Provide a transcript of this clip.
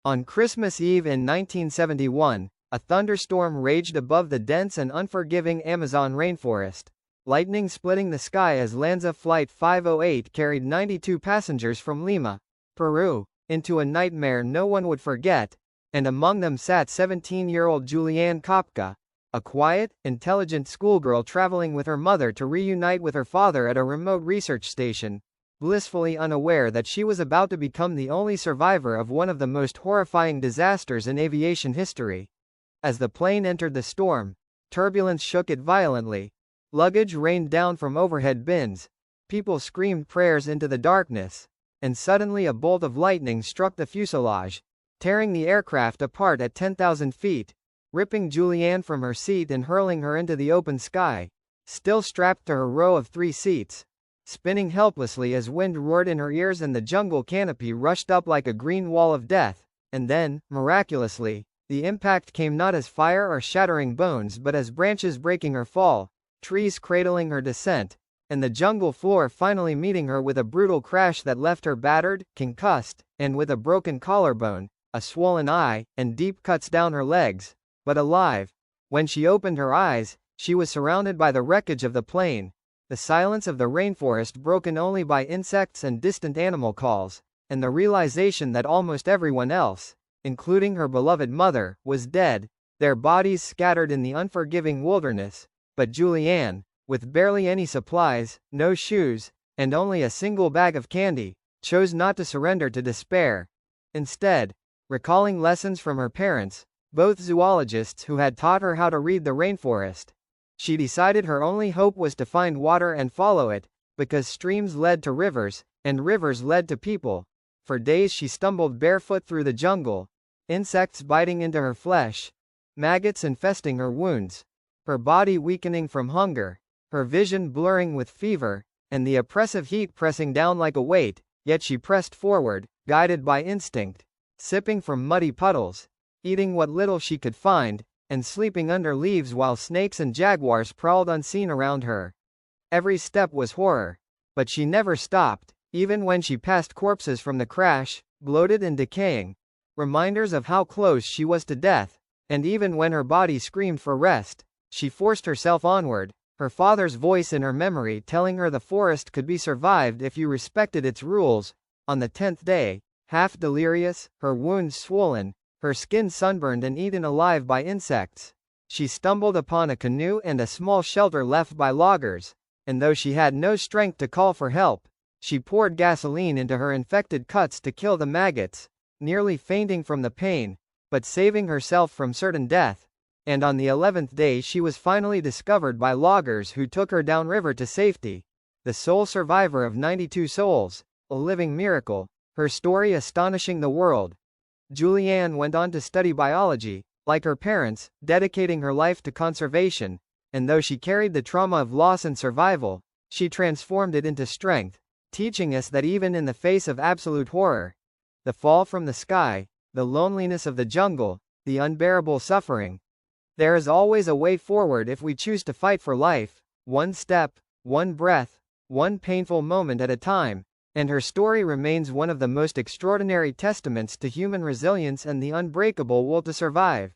On Christmas Eve in 1971, a thunderstorm raged above the dense and unforgiving Amazon rainforest, lightning splitting the sky as LANSA Flight 508 carried 92 passengers from Lima, Peru, into a nightmare no one would forget, and among them sat 17-year-old Juliane Koepcke, a quiet, intelligent schoolgirl traveling with her mother to reunite with her father at a remote research station, blissfully unaware that she was about to become the only survivor of one of the most horrifying disasters in aviation history. As the plane entered the storm, turbulence shook it violently. Luggage rained down from overhead bins. People screamed prayers into the darkness. And suddenly a bolt of lightning struck the fuselage, tearing the aircraft apart at 10,000 feet, ripping Juliane from her seat and hurling her into the open sky, still strapped to her row of 3 seats, spinning helplessly as wind roared in her ears and the jungle canopy rushed up like a green wall of death. And then, miraculously, the impact came not as fire or shattering bones but as branches breaking her fall, trees cradling her descent, and the jungle floor finally meeting her with a brutal crash that left her battered, concussed, and with a broken collarbone, a swollen eye, and deep cuts down her legs, but alive. When she opened her eyes, she was surrounded by the wreckage of the plane, the silence of the rainforest broken only by insects and distant animal calls, and the realization that almost everyone else, including her beloved mother, was dead, their bodies scattered in the unforgiving wilderness. But Juliane, with barely any supplies, no shoes, and only a single bag of candy, chose not to surrender to despair. Instead, recalling lessons from her parents, both zoologists who had taught her how to read the rainforest, she decided her only hope was to find water and follow it, because streams led to rivers, and rivers led to people. For days she stumbled barefoot through the jungle, insects biting into her flesh, maggots infesting her wounds, her body weakening from hunger, her vision blurring with fever, and the oppressive heat pressing down like a weight, yet she pressed forward, guided by instinct, sipping from muddy puddles, eating what little she could find, and sleeping under leaves while snakes and jaguars prowled unseen around her. Every step was horror, but she never stopped, even when she passed corpses from the crash, bloated and decaying, reminders of how close she was to death, and even when her body screamed for rest, she forced herself onward, her father's voice in her memory telling her the forest could be survived if you respected its rules. On the 10th day, half delirious, her wounds swollen, her skin sunburned and eaten alive by insects, she stumbled upon a canoe and a small shelter left by loggers, and though she had no strength to call for help, she poured gasoline into her infected cuts to kill the maggots, nearly fainting from the pain, but saving herself from certain death. And on the 11th day she was finally discovered by loggers who took her downriver to safety, the sole survivor of 92 souls, a living miracle, her story astonishing the world. Juliane went on to study biology, like her parents, dedicating her life to conservation, and though she carried the trauma of loss and survival, she transformed it into strength, teaching us that even in the face of absolute horror, the fall from the sky, the loneliness of the jungle, the unbearable suffering, there is always a way forward if we choose to fight for life, one step, one breath, one painful moment at a time. And her story remains one of the most extraordinary testaments to human resilience and the unbreakable will to survive.